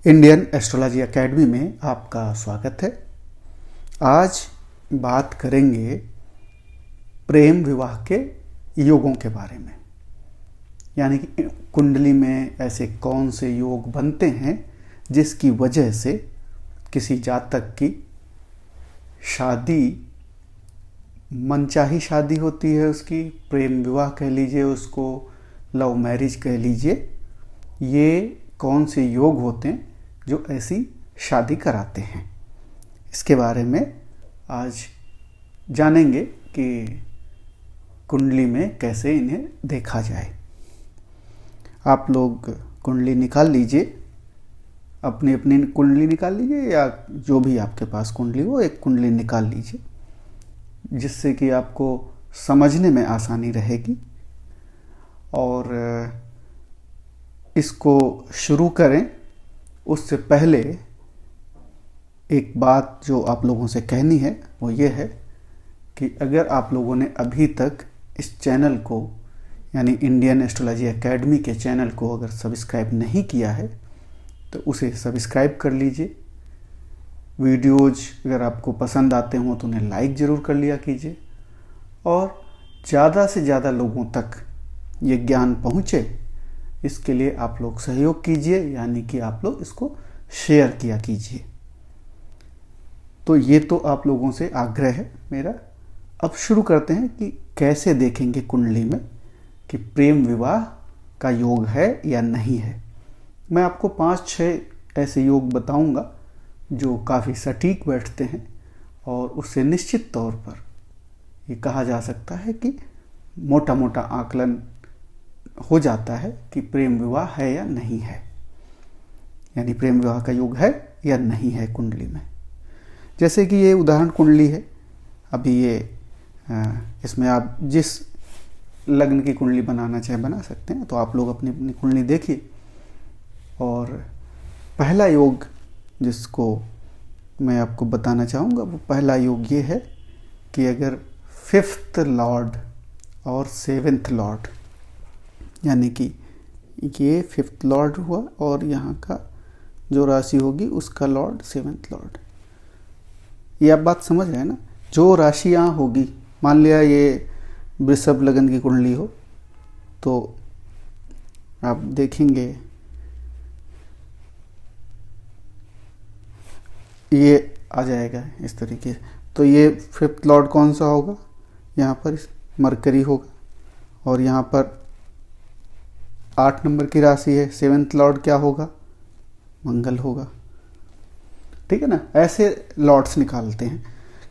Indian astrology academy में आपका स्वागत है। आज बात करेंगे प्रेम विवाह के योगों के बारे में, यानी कि कुंडली में ऐसे कौन से योग बनते हैं जिसकी वजह से किसी जातक की शादी, मनचाही शादी होती है, उसकी प्रेम विवाह कह लीजिए, उसको लव मैरिज कह लीजिए। ये कौन से योग होते हैं जो ऐसी शादी कराते हैं, इसके बारे में आज जानेंगे कि कुंडली में कैसे इन्हें देखा जाए। आप लोग कुंडली निकाल लीजिए, अपनी अपनी कुंडली निकाल लीजिए, या जो भी आपके पास कुंडली हो एक कुंडली निकाल लीजिए, जिससे कि आपको समझने में आसानी रहेगी। और इसको शुरू करें उससे पहले एक बात जो आप लोगों से कहनी है वो ये है कि अगर आप लोगों ने अभी तक इस चैनल को, यानी इंडियन एस्ट्रोलॉजी एकेडमी के चैनल को अगर सब्सक्राइब नहीं किया है तो उसे सब्सक्राइब कर लीजिए। वीडियोज अगर आपको पसंद आते हों तो उन्हें लाइक ज़रूर कर लिया कीजिए, और ज़्यादा से ज़्यादा लोगों तक ये ज्ञान पहुँचे इसके लिए आप लोग सहयोग कीजिए, यानी कि आप लोग इसको शेयर किया कीजिए। तो ये तो आप लोगों से आग्रह है मेरा। अब शुरू करते हैं कि कैसे देखेंगे कुंडली में कि प्रेम विवाह का योग है या नहीं है। मैं आपको 5-6 ऐसे योग बताऊंगा जो काफ़ी सटीक बैठते हैं, और उससे निश्चित तौर पर ये कहा जा सकता है कि मोटा मोटा आकलन हो जाता है कि प्रेम विवाह है या नहीं है, यानी प्रेम विवाह का योग है या नहीं है कुंडली में। जैसे कि ये उदाहरण कुंडली है, अभी ये इसमें आप जिस लग्न की कुंडली बनाना चाहे बना सकते हैं। तो आप लोग अपनी अपनी कुंडली देखिए, और पहला योग जिसको मैं आपको बताना चाहूँगा वो पहला योग ये है कि अगर 5th लॉर्ड और 7th लॉर्ड, यानी कि ये 5th लॉर्ड हुआ और यहाँ का जो राशि होगी उसका लॉर्ड 7th लॉर्ड, ये आप बात समझ रहे हैं ना। जो राशि यहाँ होगी, मान लिया ये वृषभ लगन की कुंडली हो, तो आप देखेंगे ये आ जाएगा इस तरीके से। तो ये 5th लॉर्ड कौन सा होगा, यहाँ पर मरकरी होगा, और यहाँ पर 8 नंबर की राशि है, 7th लॉर्ड क्या होगा, मंगल होगा। ठीक है ना। ऐसे लॉर्ड्स निकालते हैं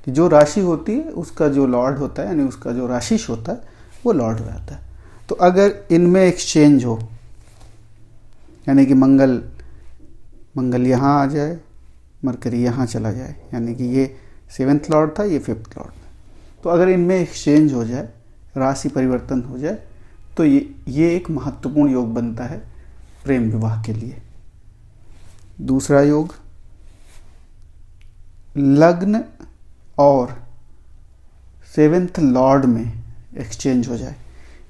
कि जो राशि होती है उसका जो लॉर्ड होता है, यानी उसका जो राशिश होता है वो लॉर्ड हो जाता है। तो अगर इनमें एक्सचेंज हो, यानी कि मंगल यहाँ आ जाए, मरकरी यहाँ चला जाए, यानी कि ये 7th लॉर्ड था, ये 5th लॉर्ड, तो अगर इनमें एक्सचेंज हो जाए, राशि परिवर्तन हो जाए, तो ये एक महत्वपूर्ण योग बनता है प्रेम विवाह के लिए। दूसरा योग, लग्न और 7th लॉर्ड में एक्सचेंज हो जाए,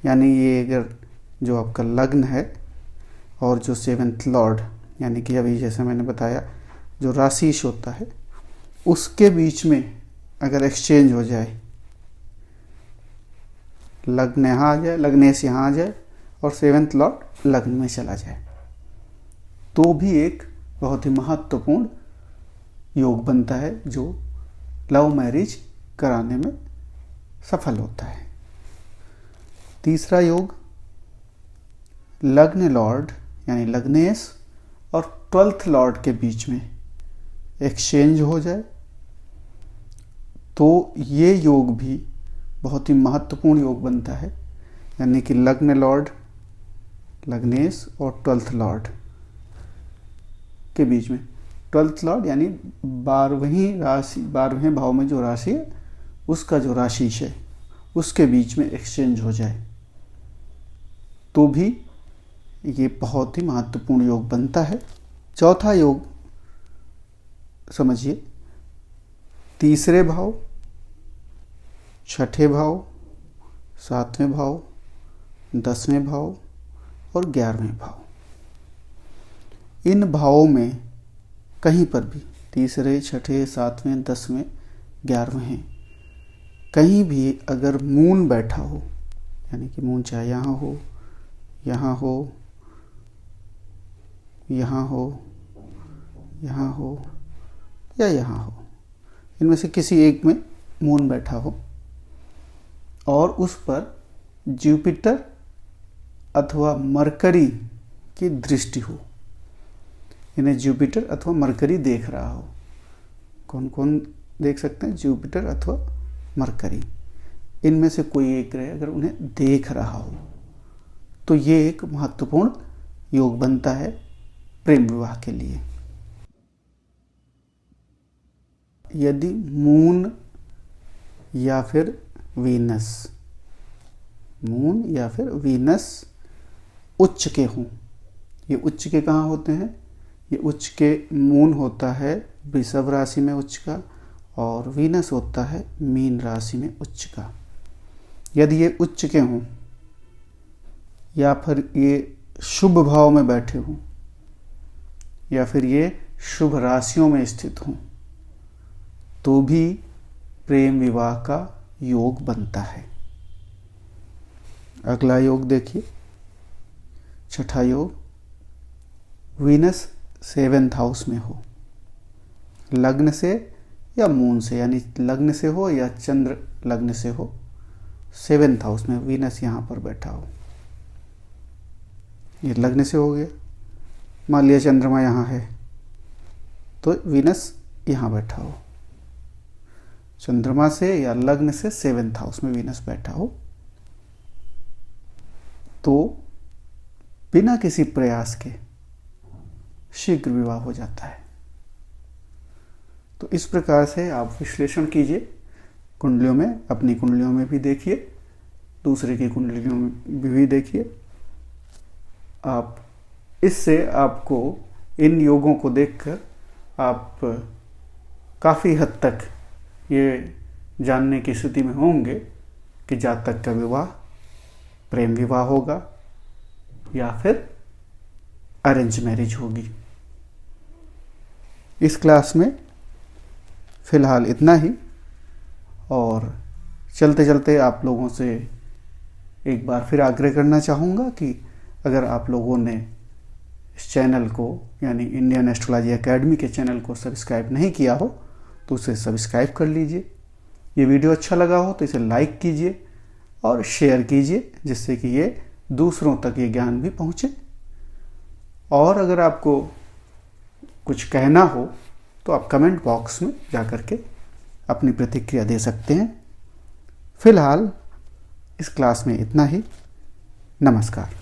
यानी ये अगर जो आपका लग्न है और जो 7th लॉर्ड, यानी कि अभी जैसे मैंने बताया जो राशिश होता है उसके बीच में अगर एक्सचेंज हो जाए, लग्न यहाँ आ जाए, लग्नेश यहाँ आ जाए, और 7th लॉर्ड लग्न में चला जाए, तो भी एक बहुत ही महत्वपूर्ण योग बनता है जो लव मैरिज कराने में सफल होता है। तीसरा योग, लग्न लॉर्ड यानी लग्नेश और 12th लॉर्ड के बीच में एक्सचेंज हो जाए, तो ये योग भी बहुत ही महत्वपूर्ण योग बनता है, यानी कि लग्न लॉर्ड लग्नेश और 12th लॉर्ड के बीच में, 12th लॉर्ड यानी 12वें भाव में जो राशि है उसका जो राशिश है उसके बीच में एक्सचेंज हो जाए, तो भी ये बहुत ही महत्वपूर्ण योग बनता है। चौथा योग समझिए, तीसरे भाव, छठे भाव, 7वें भाव, 10वें भाव और 11वें भाव, इन भावों में कहीं पर भी, तीसरे, छठे, सातवें, 10वें, 11वें, कहीं भी अगर मून बैठा हो, यानी कि मून चाहे यहाँ हो, यहाँ हो, यहाँ हो, यहाँ हो या यहाँ हो, इनमें से किसी एक में मून बैठा हो और उस पर जुपिटर अथवा मरकरी की दृष्टि हो, इन्हें जुपिटर अथवा मरकरी देख रहा हो। कौन कौन देख सकते हैं? जुपिटर अथवा मरकरी, इनमें से कोई एक ग्रह अगर उन्हें देख रहा हो तो ये एक महत्वपूर्ण योग बनता है प्रेम विवाह के लिए। यदि मून या फिर वीनस, मून या फिर वीनस उच्च के हों, ये उच्च के कहाँ होते हैं? ये उच्च के, मून होता है वृषभ राशि में उच्च का और वीनस होता है मीन राशि में उच्च का। यदि ये उच्च के हों या फिर ये शुभ भाव में बैठे हों या फिर ये शुभ राशियों में स्थित हों तो भी प्रेम विवाह का योग बनता है। अगला योग देखिए, छठा योग, वीनस 7th हाउस में हो, लग्न से या मून से, यानी लग्न से हो या चंद्र लग्न से हो, 7th हाउस में वीनस यहाँ पर बैठा हो। ये लग्न से हो गया, मान लिया चंद्रमा यहाँ है तो वीनस यहाँ बैठा हो, चंद्रमा से या लग्न से 7th हाउस में वीनस बैठा हो तो बिना किसी प्रयास के शीघ्र विवाह हो जाता है। तो इस प्रकार से आप विश्लेषण कीजिए कुंडलियों में, अपनी कुंडलियों में भी देखिए, दूसरे की कुंडलियों में भी देखिए। आप इससे आपको इन योगों को देखकर आप काफ़ी हद तक ये जानने की स्थिति में होंगे कि जातक का विवाह प्रेम विवाह होगा या फिर अरेंज मैरिज होगी। इस क्लास में फ़िलहाल इतना ही, और चलते चलते आप लोगों से एक बार फिर आग्रह करना चाहूँगा कि अगर आप लोगों ने इस चैनल को, यानी इंडियन एस्ट्रोलॉजी एकेडमी के चैनल को सब्सक्राइब नहीं किया हो तो उसे सब्सक्राइब कर लीजिए। ये वीडियो अच्छा लगा हो तो इसे लाइक कीजिए और शेयर कीजिए, जिससे कि ये दूसरों तक ये ज्ञान भी पहुँचे। और अगर आपको कुछ कहना हो तो आप कमेंट बॉक्स में जाकर के अपनी प्रतिक्रिया दे सकते हैं। फिलहाल इस क्लास में इतना ही। नमस्कार।